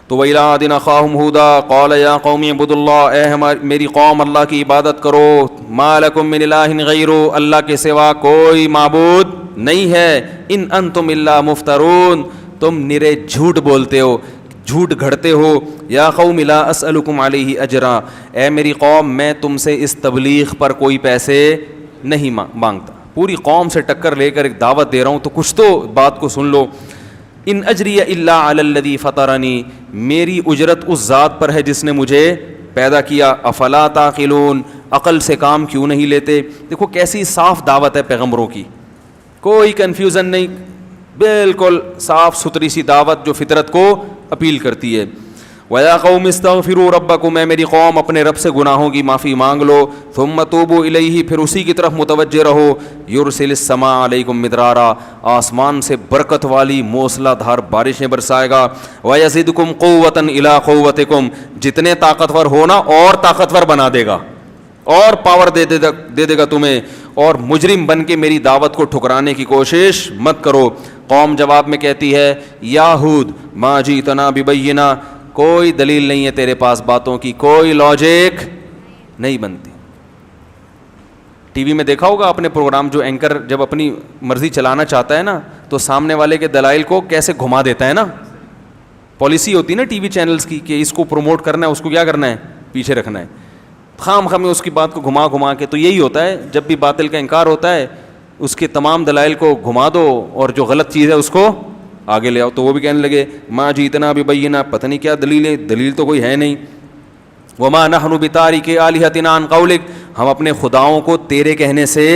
تو وَإِلَىٰ عَادٍ أَخَاهُمْ هُودًا قَالَ يَا قَوْمِ اعْبُدُوا اللَّهَ، اے میری قوم اللہ کی عبادت کرو، مَا لَكُم مِّنْ إِلَٰهٍ غَيْرُهُ، اللہ کے سوا کوئی معبود نہیں ہے، إِنْ أَنْتُمْ إِلَّا مُفْتَرُونَ، تم نرے جھوٹ بولتے ہو، جھوٹ گھڑتے ہو. یا قوم لا اسألکم علیہ اجرا، اے میری قوم میں تم سے اس تبلیغ پر کوئی پیسے نہیں مانگتا. پوری قوم سے ٹکر لے کر ایک دعوت دے رہا ہوں تو کچھ تو بات کو سن لو. ان اجری الا علی الذی فطرنی، میری اجرت اس ذات پر ہے جس نے مجھے پیدا کیا. افلا تعقلون، عقل سے کام کیوں نہیں لیتے. دیکھو کیسی صاف دعوت ہے پیغمبروں کی، کوئی کنفیوژن نہیں، بالکل صاف ستھری سی دعوت جو فطرت کو اپیل کرتی ہے. وَيَا قَوْمِ اسْتَغْفِرُوا رَبَّكُمْ، اے میری قوم اپنے رب سے گناہوں کی معافی مانگ لو. ثُمَّ تُوبُوا إِلَيْهِ، پھر اسی کی طرف متوجہ رہو. يُرْسِلِ السَّمَاءَ عَلَيْكُمْ مِدْرَارًا، آسمان سے برکت والی موسلا دھار بارشیں برسائے گا. وَيَزِدْكُمْ قُوَّةً إِلَىٰ قُوَّتِكُمْ، جتنے طاقتور ہونا اور طاقتور بنا دے گا، اور پاور دے دے گا تمہیں. اور مجرم بن کے میری دعوت کو ٹھکرانے کی کوشش مت کرو. قوم جواب میں کہتی ہے یا ہود ما جئتنا ببینہ، کوئی دلیل نہیں ہے تیرے پاس باتوں کی، کوئی لاجک نہیں بنتی. ٹی وی میں دیکھا ہوگا اپنے پروگرام، جو اینکر جب اپنی مرضی چلانا چاہتا ہے نا تو سامنے والے کے دلائل کو کیسے گھما دیتا ہے نا. پالیسی ہوتی ہے نا ٹی وی چینلز کی کہ اس کو پروموٹ کرنا ہے، اس کو کیا کرنا ہے، پیچھے رکھنا ہے. خام خام اس کی بات کو گھما کے. تو یہی ہوتا ہے جب بھی باطل کا انکار ہوتا ہے اس کے تمام دلائل کو گھما دو اور جو غلط چیز ہے اس کو آگے لے آؤ. تو وہ بھی کہنے لگے ما جئتنا ببینہ، پتہ نہیں کیا دلیل ہے، دلیل تو کوئی ہے نہیں. وما نحن بتارک آلہتنا عن قولک، ہم اپنے خداؤں کو تیرے کہنے سے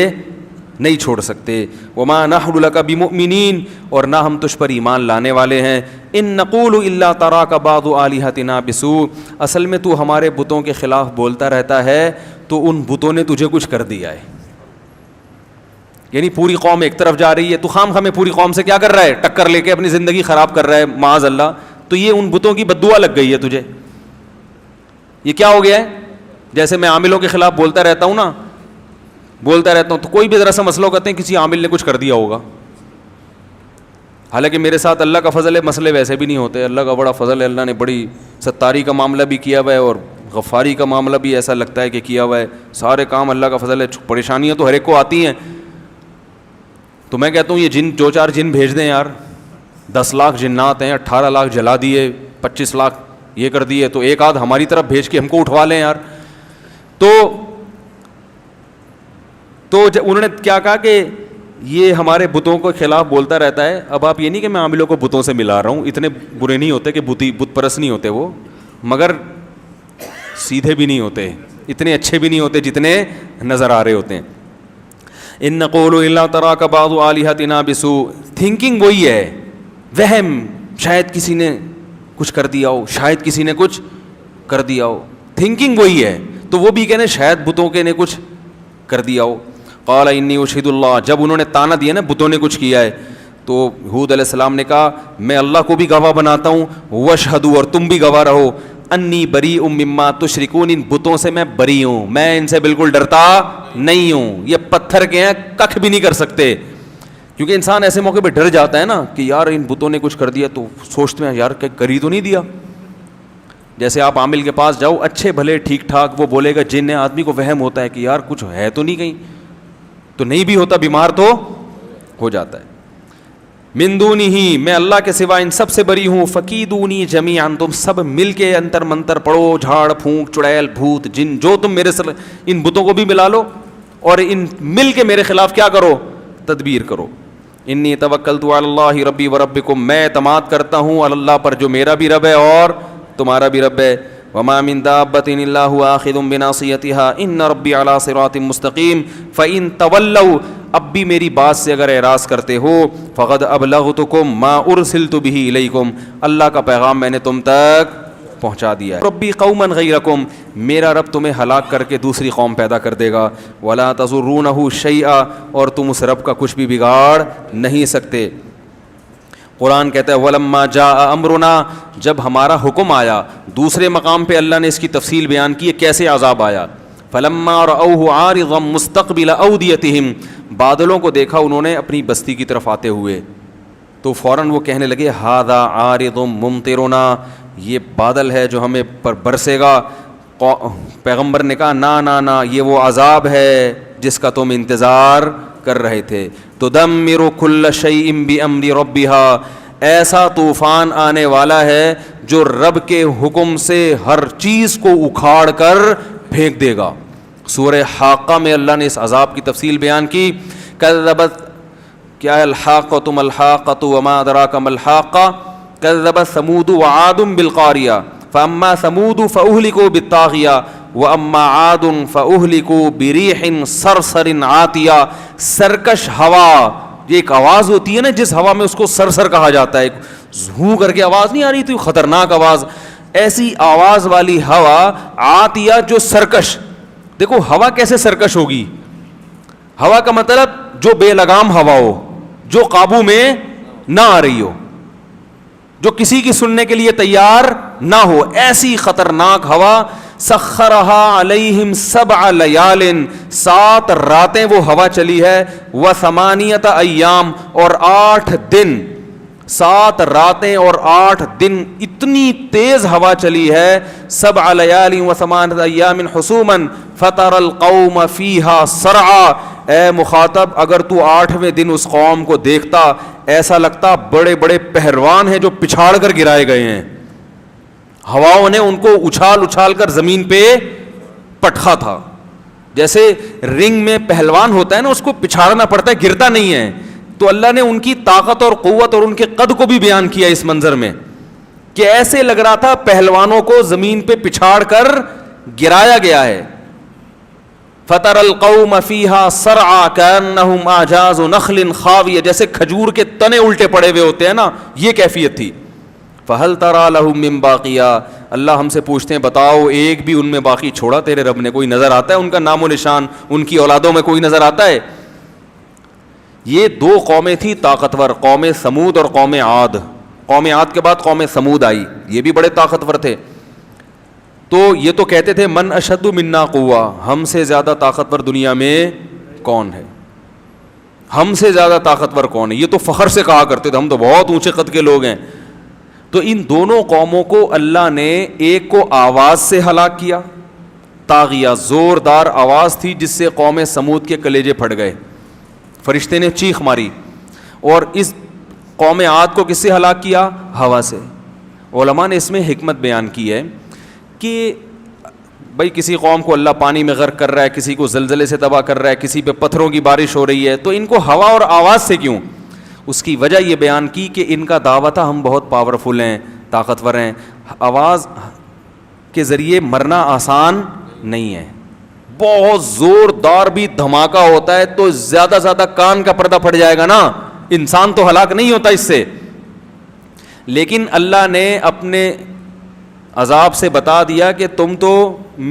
نہیں چھوڑ سکتے. وما نحن لک بمؤمنین، اور نہ ہم تجھ پر ایمان لانے والے ہیں. ان نقول الا تراک بعض آلہتنا بسوء، اصل میں تو ہمارے بتوں کے خلاف بولتا رہتا ہے تو ان بتوں نے تجھے کچھ کر دیا ہے. یعنی پوری قوم ایک طرف جا رہی ہے، تو خام خامے پوری قوم سے کیا کر رہا ہے، ٹکر لے کے اپنی زندگی خراب کر رہا ہے معاذ اللہ. تو یہ ان بتوں کی بد دعا لگ گئی ہے تجھے. یہ کیا ہو گیا ہے، جیسے میں عاملوں کے خلاف بولتا رہتا ہوں نا، بولتا رہتا ہوں تو کوئی بھی ذرا سا مسئلہ کہتے ہیں کسی عامل نے کچھ کر دیا ہوگا. حالانکہ میرے ساتھ اللہ کا فضل ہے، مسئلے ویسے بھی نہیں ہوتے. اللہ کا بڑا فضل ہے، اللہ نے بڑی ستاری کا معاملہ بھی کیا ہوا ہے اور غفاری کا معاملہ بھی ایسا لگتا ہے کہ کیا ہوا ہے. سارے کام اللہ کا فضل ہے. پریشانیاں تو ہر ایک کو آتی ہیں. تو میں کہتا ہوں یہ جن دو چار جن بھیج دیں یار، 10 لاکھ جنات ہیں، 18 لاکھ جلا دیے، 25 لاکھ یہ کر دیے، تو ایک آدھ ہماری طرف بھیج کے ہم کو اٹھوا لیں یار. تو انہوں نے کیا کہا کہ یہ ہمارے بتوں کے خلاف بولتا رہتا ہے. اب آپ یہ نہیں کہ میں عاملوں کو بتوں سے ملا رہا ہوں، اتنے برے نہیں ہوتے کہ بت پرست نہیں ہوتے وہ، مگر سیدھے بھی نہیں ہوتے، اتنے اچھے بھی نہیں ہوتے جتنے نظر آ رہے ہوتے ہیں. ان نقول الا تراک بعض آلہتنا بسوء، تھنکنگ وہی ہے، وہم، شاید کسی نے کچھ کر دیا ہو، شاید کسی نے کچھ کر دیا ہو، تھنکنگ وہی ہے. تو وہ بھی کہنے شاید بتوں کے نے کچھ کر دیا ہو. قال انی اشہد اللہ، جب انہوں نے تانا دیا نا بتوں نے کچھ کیا ہے، تو ہود علیہ السلام نے کہا میں اللہ کو بھی گواہ بناتا ہوں، واشہدوا، اور تم بھی گواہ رہو، انی بریء مما تشرکون، ان بتوں سے میں بری ہوں، میں ان سے بالکل ڈرتا نہیں ہوں. یہ پتھر کے ہیں، ککھ بھی نہیں کر سکتے. کیونکہ انسان ایسے موقع پہ ڈر جاتا ہے نا کہ یار ان بتوں نے کچھ کر دیا، تو سوچتے ہیں یار کہ کر ہی تو نہیں دیا. جیسے آپ عامل کے پاس جاؤ، اچھے بھلے ٹھیک ٹھاک وہ بولے گا جن ہے، آدمی کو وہم ہوتا ہے کہ یار کچھ ہے تو نہیں کہیں، تو نہیں بھی ہوتا، بیمار تو ہو جاتا ہے. من دونہ، میں اللہ کے سوا ان سب سے بری ہوں. فکیدونی جمیعا، تم سب مل کے انتر منتر پڑھو، جھاڑ پھونک چڑیل بھوت جن جو تم میرے ان بتوں کو بھی ملا لو اور ان مل کے میرے خلاف کیا کرو، تدبیر کرو. انی توکلت علی اللہ ربی و ربکم، میں اعتماد کرتا ہوں اللہ پر جو میرا بھی رب ہے اور تمہارا بھی رب ہے. وما من دابۃ الا هو آخذ بناصیتها ان ربی علی صراط مستقیم. فإن تولوا، اب بھی میری بات سے اگر اعراض کرتے ہو، فقد ابلغتکم ما ارسلت به الیکم، اللہ کا پیغام میں نے تم تک پہنچا دیا ہے. ربی قوما غیرکم، میرا رب تمہیں ہلاک کر کے دوسری قوم پیدا کر دے گا. ولا تضرونہ شیئا، اور تم اس رب کا کچھ بھی بگاڑ نہیں سکتے. قرآن کہتا ہے وَلَمَّا جَاءَ أَمْرُنَا، جب ہمارا حکم آیا. دوسرے مقام پہ اللہ نے اس کی تفصیل بیان کی ہے کیسے عذاب آیا. فَلَمَّا رَأَوْهُ عَارِضًا مُسْتَقْبِلَ أَوْدِيَتِهِمْ، بادلوں کو دیکھا انہوں نے اپنی بستی کی طرف آتے ہوئے، تو فوراً وہ کہنے لگے هَذَا عَارِضٌ مُمْطِرُنَا، یہ بادل ہے جو ہمیں پر برسے گا. پیغمبر نے کہا نا نا نا, یہ وہ عذاب ہے جس کا تم انتظار کر رہے تھے. تدمر کل شیء بامر ربها, ایسا طوفان آنے والا ہے جو رب کے حکم سے ہر چیز کو اکھاڑ کر پھینک دے گا. سورہ حاقہ میں اللہ نے اس عذاب کی تفصیل بیان کی. کذبت, کیا ہے الحاقۃ ما الحاقۃ وما ادراک ما الحاقہ, کذبت ثمود وعاد بالقاریہ فاما ثمود فاہلکوا بالطاغیہ واما عاد فاہلکوا بریح صرصر عاتیہ. سرکش ہوا, یہ ایک آواز ہوتی ہے نا جس ہوا میں اس کو سرسر کہا جاتا ہے, زھوں کر کے آواز نہیں آ رہی تھی, خطرناک آواز, ایسی آواز والی ہوا. عاتیہ جو سرکش, دیکھو ہوا کیسے سرکش ہوگی, ہوا کا مطلب جو بے لگام ہوا ہو, جو قابو میں نہ آ رہی ہو, جو کسی کی سننے کے لیے تیار نہ ہو, ایسی خطرناک ہوا. سخرها علیہم 7 لیال, 7 راتیں وہ ہوا چلی ہے. و8 ایام, اور 8 دن, 7 راتیں اور 8 دن, اتنی تیز ہوا چلی ہے. 7 لیال و8 ایام حسوما فتر القوم فیہا صرعا. اے مخاطب, اگر تو 8ویں دن اس قوم کو دیکھتا ایسا لگتا بڑے بڑے پہلوان ہیں جو پچھاڑ کر گرائے گئے ہیں. ہواؤں نے ان کو اچھال اچھال کر زمین پہ پٹخا تھا. جیسے رنگ میں پہلوان ہوتا ہے نا, اس کو پچھاڑنا پڑتا ہے, گرتا نہیں ہے. تو اللہ نے ان کی طاقت اور قوت اور ان کے قد کو بھی بیان کیا اس منظر میں کہ ایسے لگ رہا تھا پہلوانوں کو زمین پہ پچھاڑ کر گرایا گیا ہے. فَتَرَ الْقَوْمَ فِيهَا صَرْعَا كَأَنَّهُمْ أَعْجَازُ نَخْلٍ خَاوِيَةٍ, جیسے کھجور کے تنے الٹے پڑے ہوئے ہوتے ہیں نا, یہ کیفیت تھی. فَهَلْ تَرَى لَهُم مِّن بَاقِيَةٍ, اللہ ہم سے پوچھتے ہیں بتاؤ ایک بھی ان میں باقی چھوڑا تیرے رب نے, کوئی نظر آتا ہے ان کا نام و نشان, ان کی اولادوں میں کوئی نظر آتا ہے؟ یہ 2 قومیں تھیں طاقتور, قوم سمود اور قوم عاد. قوم عاد کے بعد قوم سمود آئی, یہ بھی بڑے طاقتور تھے. تو یہ تو کہتے تھے من اشد منا قوہ, ہم سے زیادہ طاقتور دنیا میں کون ہے, ہم سے زیادہ طاقتور کون ہے, یہ تو فخر سے کہا کرتے تھے ہم تو بہت اونچے قد کے لوگ ہیں. تو ان دونوں قوموں کو اللہ نے ایک کو آواز سے ہلاک کیا, طاغیہ, زوردار آواز تھی جس سے قوم سمود کے کلیجے پھٹ گئے, فرشتے نے چیخ ماری. اور اس قوم عاد کو کس سے ہلاک کیا؟ ہوا سے. علماء نے اس میں حکمت بیان کی ہے کہ بھائی کسی قوم کو اللہ پانی میں غرق کر رہا ہے, کسی کو زلزلے سے تباہ کر رہا ہے, کسی پہ پتھروں کی بارش ہو رہی ہے, تو ان کو ہوا اور آواز سے کیوں؟ اس کی وجہ یہ بیان کی کہ ان کا دعویٰ تھا ہم بہت پاورفل ہیں, طاقتور ہیں. آواز کے ذریعے مرنا آسان نہیں ہے, بہت زوردار بھی دھماکہ ہوتا ہے تو زیادہ زیادہ کان کا پردہ پھٹ جائے گا نا, انسان تو ہلاک نہیں ہوتا اس سے. لیکن اللہ نے اپنے عذاب سے بتا دیا کہ تم تو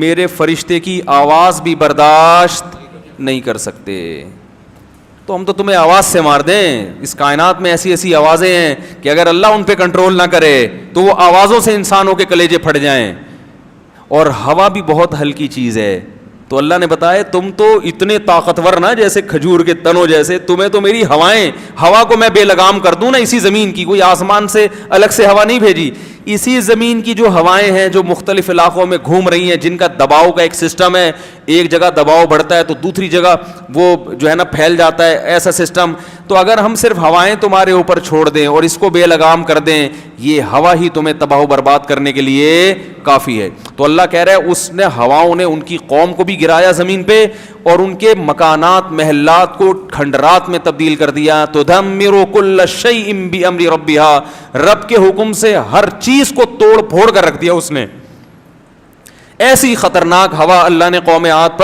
میرے فرشتے کی آواز بھی برداشت نہیں کر سکتے, تو ہم تو تمہیں آواز سے مار دیں. اس کائنات میں ایسی ایسی آوازیں ہیں کہ اگر اللہ ان پہ کنٹرول نہ کرے تو وہ آوازوں سے انسانوں کے کلیجے پھٹ جائیں. اور ہوا بھی بہت ہلکی چیز ہے, تو اللہ نے بتایا تم تو اتنے طاقتور نا جیسے کھجور کے تنوں جیسے, تمہیں تو میری ہوائیں, ہوا کو میں بے لگام کر دوں نا اسی زمین کی, کوئی آسمان سے الگ سے ہوا نہیں بھیجی, اسی زمین کی جو ہوائیں ہیں جو مختلف علاقوں میں گھوم رہی ہیں, جن کا دباؤ کا ایک سسٹم ہے, ایک جگہ دباؤ بڑھتا ہے تو دوسری جگہ وہ جو ہے نا پھیل جاتا ہے, ایسا سسٹم. تو اگر ہم صرف ہوائیں تمہارے اوپر چھوڑ دیں اور اس کو بے لگام کر دیں, یہ ہوا ہی تمہیں تباہ و برباد کرنے کے لیے کافی ہے. تو اللہ کہہ رہا ہے اس نے ہواؤں نے ان کی قوم کو بھی گرایا زمین پہ اور ان کے مکانات محلات کو کھنڈرات میں تبدیل کر دیا. تدمر کل شیء بامر ربها, رب کے حکم سے ہر چیز کو توڑ پھوڑ کر رکھ دیا اس نے. ایسی خطرناک ہوا اللہ نے قوم عاد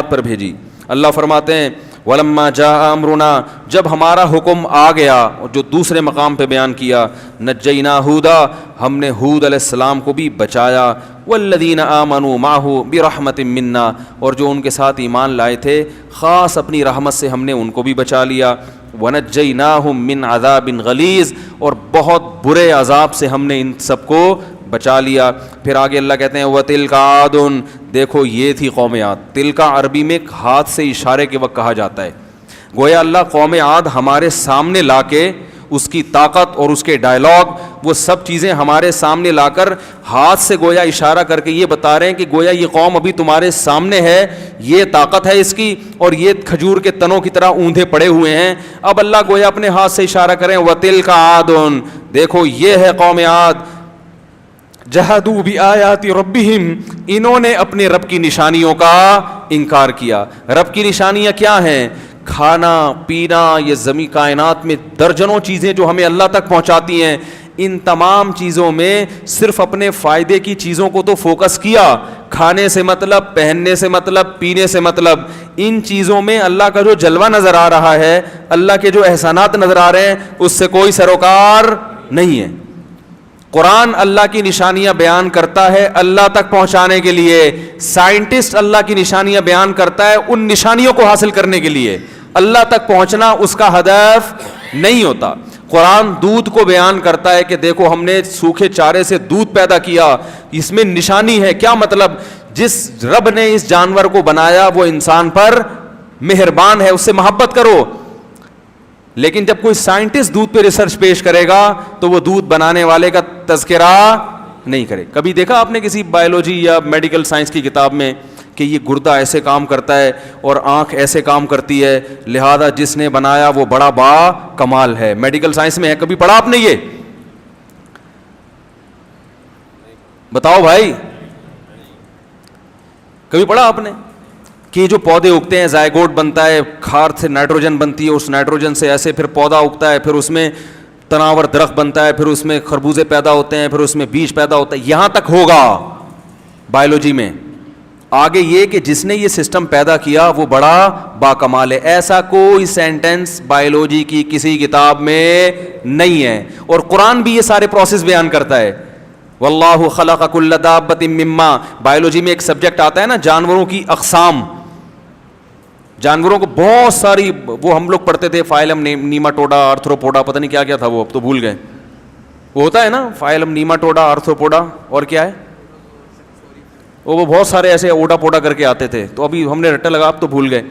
پر بھیجی. اللہ فرماتے ہیں وَلَمَّا جَاءَ أَمْرُنَا, جب ہمارا حکم آ گیا, جو دوسرے مقام پہ بیان کیا, نَجَّيْنَا هُودًا, ہم نے ہود علیہ السلام کو بھی بچایا, وَالَّذِينَ آمَنُوا مَعَهُ بِرَحْمَةٍ مِنَّا, اور جو ان کے ساتھ ایمان لائے تھے خاص اپنی رحمت سے ہم نے ان کو بھی بچا لیا. وَنَجَّيْنَاهُم مِّنْ عَذَابٍ غَلِيظٍ, اور بہت برے عذاب سے ہم نے ان سب کو بچا لیا. پھر آگے اللہ کہتے ہیں وَتِلْكَ عَادٌ, دیکھو یہ تھی قوم عاد. تلکا عربی میں ہاتھ سے اشارے کے وقت کہا جاتا ہے, گویا اللہ قوم عاد ہمارے سامنے لا کے اس کی طاقت اور اس کے ڈائلاگ، وہ سب چیزیں ہمارے سامنے لا کر ہاتھ سے گویا اشارہ کر کے یہ بتا رہے ہیں کہ گویا یہ قوم ابھی تمہارے سامنے ہے، یہ طاقت ہے اس کی، اور یہ کھجور کے تنوں کی طرح اوندھے پڑے ہوئے ہیں. اب اللہ گویا اپنے ہاتھ سے اشارہ کریں وَتِلْكَ عَادٌ، دیکھو یہ ہے قوم عاد، جہدوا بآیات ربہم، انہوں نے اپنے رب کی نشانیوں کا انکار کیا. رب کی نشانیاں کیا ہیں؟ کھانا پینا، یہ زمین کائنات میں درجنوں چیزیں جو ہمیں اللہ تک پہنچاتی ہیں، ان تمام چیزوں میں صرف اپنے فائدے کی چیزوں کو تو فوکس کیا، کھانے سے مطلب، پہننے سے مطلب، پینے سے مطلب، ان چیزوں میں اللہ کا جو جلوہ نظر آ رہا ہے، اللہ کے جو احسانات نظر آ رہے ہیں، اس سے کوئی سروکار نہیں ہے. قرآن اللہ کی نشانیاں بیان کرتا ہے اللہ تک پہنچانے کے لیے، سائنٹسٹ اللہ کی نشانیاں بیان کرتا ہے ان نشانیوں کو حاصل کرنے کے لیے، اللہ تک پہنچنا اس کا ہدف نہیں ہوتا. قرآن دودھ کو بیان کرتا ہے کہ دیکھو ہم نے سوکھے چارے سے دودھ پیدا کیا، اس میں نشانی ہے. کیا مطلب؟ جس رب نے اس جانور کو بنایا وہ انسان پر مہربان ہے، اس سے محبت کرو. لیکن جب کوئی سائنٹسٹ دودھ پہ ریسرچ پیش کرے گا تو وہ دودھ بنانے والے کا تذکرہ نہیں کرے. کبھی دیکھا آپ نے کسی بایولوجی یا میڈیکل سائنس کی کتاب میں کہ یہ گردہ ایسے کام کرتا ہے اور آنکھ ایسے کام کرتی ہے، لہذا جس نے بنایا وہ بڑا با کمال ہے؟ میڈیکل سائنس میں ہے، کبھی پڑھا آپ نے یہ؟ بتاؤ بھائی، کبھی پڑھا آپ نے کہ جو پودے اگتے ہیں، زائگوٹ بنتا ہے، کھاد سے نائٹروجن بنتی ہے، اس نائٹروجن سے ایسے پھر پودا اگتا ہے، پھر اس میں تناور درخت بنتا ہے، پھر اس میں خربوزے پیدا ہوتے ہیں، پھر اس میں بیج پیدا ہوتا ہے. یہاں تک ہوگا بایولوجی میں. آگے یہ کہ جس نے یہ سسٹم پیدا کیا وہ بڑا باکمال ہے، ایسا کوئی سینٹنس بایولوجی کی کسی کتاب میں نہیں ہے. اور قرآن بھی یہ سارے پروسیس بیان کرتا ہے. واللہ خلق کل دابۃ مما، بایولوجی میں ایک سبجیکٹ آتا ہے نا جانوروں کی اقسام، جانوروں کو بہت ساری، وہ ہم لوگ پڑھتے تھے فائلم نیماٹوڈا، آرتھروپوڈا، پتہ نہیں کیا کیا تھا وہ، اب تو بھول گئے. وہ ہوتا ہے نا فائلم نیماٹوڈا، آرتھروپوڈا، اور کیا ہے وہ بہت سارے ایسے اوڈا پوڈا کر کے آتے تھے، تو ابھی ہم نے رٹا لگا، اب تو بھول گئے.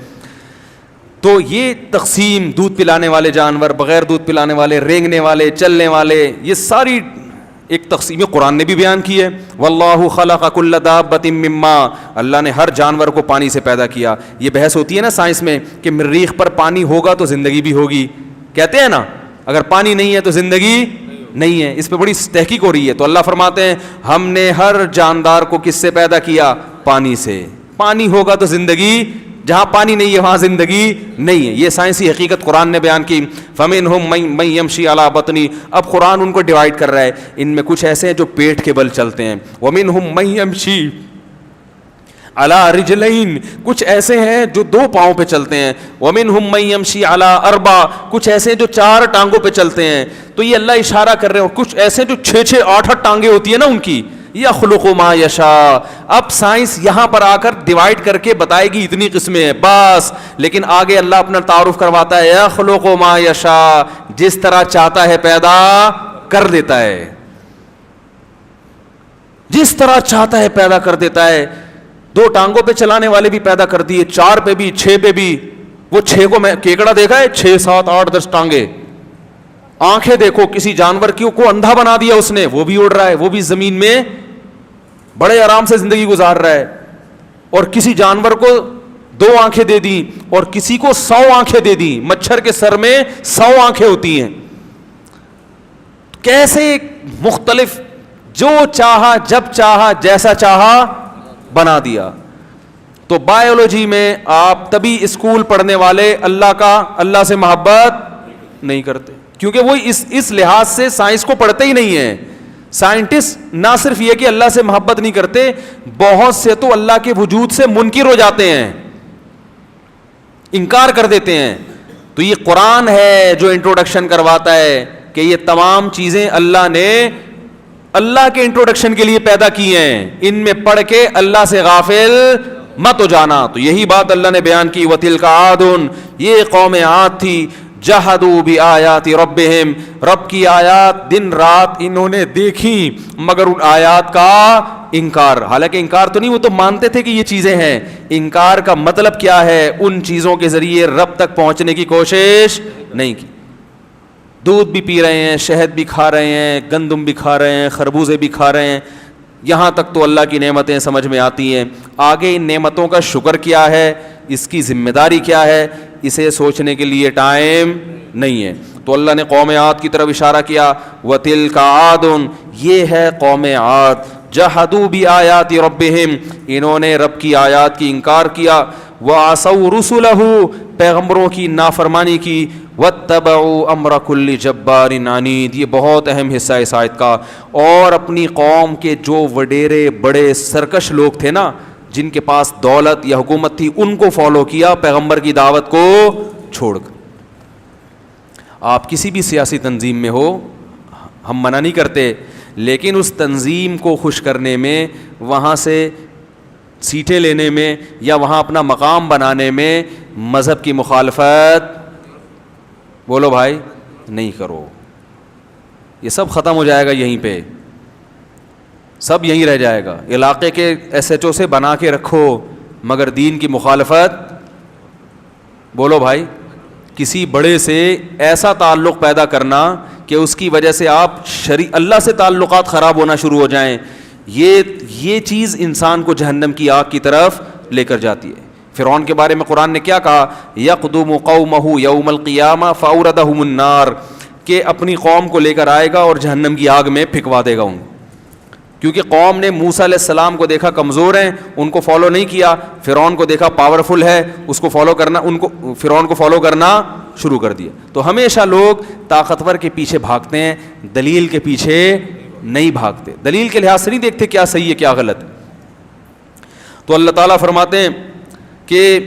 تو یہ تقسیم، دودھ پلانے والے جانور، بغیر دودھ پلانے والے، رینگنے والے، چلنے والے، یہ ساری ایک تقسیم قرآن نے بھی بیان کی ہے. واللہ خلق کل دابۃ مما، اللہ نے ہر جانور کو پانی سے پیدا کیا. یہ بحث ہوتی ہے نا سائنس میں کہ مریخ پر پانی ہوگا تو زندگی بھی ہوگی، کہتے ہیں نا اگر پانی نہیں ہے تو زندگی نہیں ہے. اس پہ بڑی تحقیق ہو رہی ہے. تو اللہ فرماتے ہیں ہم نے ہر جاندار کو کس سے پیدا کیا؟ پانی سے. پانی ہوگا تو زندگی، جہاں پانی نہیں ہے وہاں زندگی نہیں ہے. یہ سائنسی حقیقت قرآن نے بیان کی. فَمِنْهُمْ مَن يَمْشِي عَلَى بَطْنِهِ، اب قرآن ان کو ڈیوائڈ کر رہا ہے، ان میں کچھ ایسے ہیں جو پیٹ کے بل چلتے ہیں. وَمِنْهُمْ مَن يَمْشِي عَلَى رِجْلَيْنِ، کچھ ایسے ہیں جو دو پاؤں پہ چلتے ہیں. وَمِنْهُمْ مَن يَمْشِي عَلَى أَرْبَعٍ، کچھ ایسے جو چار ٹانگوں پہ چلتے ہیں. تو یہ اللہ اشارہ کر رہے ہیں. کچھ ایسے جو 6 8 ٹانگیں ہوتی ہیں نا ان کی. یخلق ما یشاء، اب سائنس یہاں پر آ کر ڈیوائڈ کر کے بتائے گی اتنی قسمیں ہیں بس، لیکن آگے اللہ اپنا تعارف کرواتا ہے یخلق ما یشاء، جس طرح چاہتا ہے پیدا کر دیتا ہے، جس طرح چاہتا ہے پیدا کر دیتا ہے. 2 ٹانگوں پہ چلانے والے بھی پیدا کر دیے، 4 پہ بھی، 6 پہ بھی. وہ 6 کو میں کیکڑا دیکھا ہے، 6 7 8 10 ٹانگیں. آنکھیں دیکھو، کسی جانور کو اندھا بنا دیا اس نے، وہ بھی اڑ رہا ہے، وہ بھی زمین میں بڑے آرام سے زندگی گزار رہا ہے. اور کسی جانور کو 2 آنکھیں دے دی اور کسی کو 100 آنکھیں دے دی. مچھر کے سر میں 100 آنکھیں ہوتی ہیں. کیسے مختلف، جو چاہا جب چاہا جیسا چاہا بنا دیا. تو بایولوجی میں آپ تبھی اسکول پڑھنے والے اللہ سے محبت نہیں کرتے، کیونکہ وہ اس لحاظ سے سائنس کو پڑھتے ہی نہیں ہیں. سائنٹسٹ نہ صرف یہ کہ اللہ سے محبت نہیں کرتے، بہت سے تو اللہ کے وجود سے منکر ہو جاتے ہیں، انکار کر دیتے ہیں. تو یہ قرآن ہے جو انٹروڈکشن کرواتا ہے کہ یہ تمام چیزیں اللہ نے اللہ کے انٹروڈکشن کے لیے پیدا کی ہیں، ان میں پڑھ کے اللہ سے غافل مت ہو جانا. تو یہی بات اللہ نے بیان کی. وَتِلْكَ عَادٌ، یہ قوم عاد تھی. جہدوا بآیات ربہم، رب کی آیات دن رات انہوں نے دیکھی مگر ان آیات کا انکار. حالانکہ انکار تو نہیں، وہ تو مانتے تھے کہ یہ چیزیں ہیں. انکار کا مطلب کیا ہے؟ ان چیزوں کے ذریعے رب تک پہنچنے کی کوشش نہیں کی. دودھ بھی پی رہے ہیں, شہد بھی کھا رہے ہیں, گندم بھی کھا رہے ہیں, خربوزے بھی کھا رہے ہیں, یہاں تک تو اللہ کی نعمتیں سمجھ میں آتی ہیں. آگے ان نعمتوں کا شکر کیا ہے, اس کی ذمہ داری کیا ہے, اسے سوچنے کے لیے ٹائم نہیں ہے. تو اللہ نے قوم عاد کی طرف اشارہ کیا, وَتِلْكَ عَادٌ, یہ ہے قوم عاد, جَحَدُوا بِآيَاتِ رَبِّهِمْ, انہوں نے رب کی آیات کی انکار کیا, وَعَصَوْا رُسُلَهُ, پیغمبروں کی نافرمانی کی, وَاتَّبَعُوا أَمْرَ كُلِّ جَبَّارٍ عَنِيدٍ, یہ بہت اہم حصہ ہے اس آیت کا. اور اپنی قوم کے جو وڈیرے بڑے سرکش لوگ تھے نا, جن کے پاس دولت یا حکومت تھی, ان کو فالو کیا پیغمبر کی دعوت کو چھوڑ کر. آپ کسی بھی سیاسی تنظیم میں ہو, ہم منع نہیں کرتے, لیکن اس تنظیم کو خوش کرنے میں, وہاں سے سیٹیں لینے میں, یا وہاں اپنا مقام بنانے میں مذہب کی مخالفت, بولو بھائی, نہیں کرو. یہ سب ختم ہو جائے گا یہیں پہ, سب یہیں رہ جائے گا. علاقے کے ایس ایچ او سے بنا کے رکھو, مگر دین کی مخالفت, بولو بھائی, کسی بڑے سے ایسا تعلق پیدا کرنا کہ اس کی وجہ سے آپ اللہ سے تعلقات خراب ہونا شروع ہو جائیں, یہ چیز انسان کو جہنم کی آگ کی طرف لے کر جاتی ہے. فرعون کے بارے میں قرآن نے کیا کہا, یقدم قومہ یوم القیامہ فاوردہم النار, کہ اپنی قوم کو لے کر آئے گا اور جہنم کی آگ میں پھینکوا دے گا ان کو. کیونکہ قوم نے موسیٰ علیہ السلام کو دیکھا کمزور ہیں, ان کو فالو نہیں کیا. فرعون کو دیکھا پاورفل ہے, اس کو فالو کرنا, فرعون کو فالو کرنا شروع کر دیا. تو ہمیشہ لوگ طاقتور کے پیچھے بھاگتے ہیں, دلیل کے پیچھے نہیں بھاگتے, دلیل کے لحاظ سے نہیں دیکھتے کیا صحیح ہے کیا غلط. تو اللہ تعالیٰ فرماتے ہیں کہ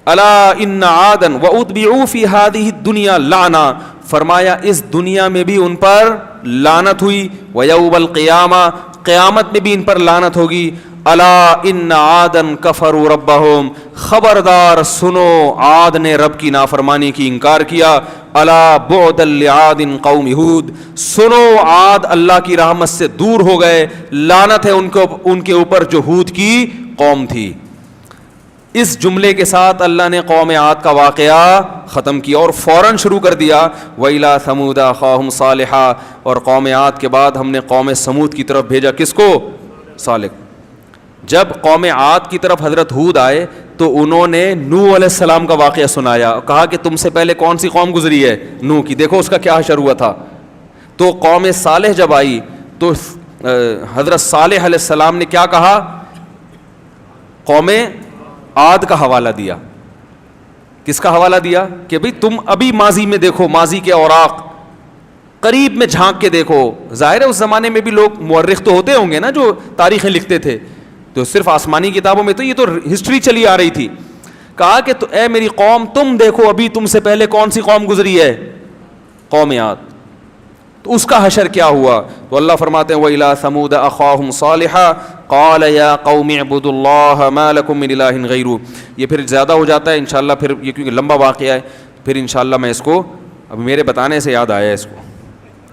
الا ان عادا واتبعوا فی ہذہ الدنیا لعنہ, فرمایا اس دنیا میں بھی ان پر لعنت ہوئی, ویوم القیامہ, قیامت میں بھی ان پر لعنت ہوگی. الا ان عادا کفروا ربہم, خبردار سنو عاد نے رب کی نافرمانی کی انکار کیا. الا بعدا لعاد قوم ہود, سنو عاد اللہ کی رحمت سے دور ہو گئے, لعنت ہے ان کے اوپر جو ہود کی قوم تھی. اس جملے کے ساتھ اللہ نے قوم عاد کا واقعہ ختم کیا اور فوراً شروع کر دیا وَإِلَىٰ ثَمُودَ أَخَاهُمْ صَالِحًا, اور قوم عاد کے بعد ہم نے قوم سمود کی طرف بھیجا کس کو, صالح. جب قوم عاد کی طرف حضرت ہود آئے تو انہوں نے نوح علیہ السلام کا واقعہ سنایا, کہا کہ تم سے پہلے کون سی قوم گزری ہے, نوح کی, دیکھو اس کا کیا حشر ہوا تھا. تو قوم صالح جب آئی تو حضرت صالح علیہ السلام نے کیا کہا, قوم عاد کا حوالہ دیا. کس کا حوالہ دیا کہ بھئی تم ابھی ماضی میں دیکھو, ماضی کے اوراق قریب میں جھانک کے دیکھو. ظاہر ہے اس زمانے میں بھی لوگ مورخ تو ہوتے ہوں گے نا جو تاریخیں لکھتے تھے, تو صرف آسمانی کتابوں میں تو یہ تو ہسٹری چلی آ رہی تھی. کہا کہ تو اے میری قوم تم دیکھو ابھی تم سے پہلے کون سی قوم گزری ہے, قوم عاد, تو اس کا حشر کیا ہوا. تو اللہ فرماتے ہیں وَإِلَىٰ ثَمُودَ أَخَاهُمْ صَالِحًا قَالَ يَا قَوْمِ اعْبُدُوا اللَّهَ مَا لَكُم مِّنْ إِلَٰهٍ غَيْرُهُ. یہ پھر زیادہ ہو جاتا ہے انشاءاللہ, پھر یہ کیونکہ لمبا واقعہ ہے, پھر انشاءاللہ میں اس کو اب میرے بتانے سے یاد آیا اس کو.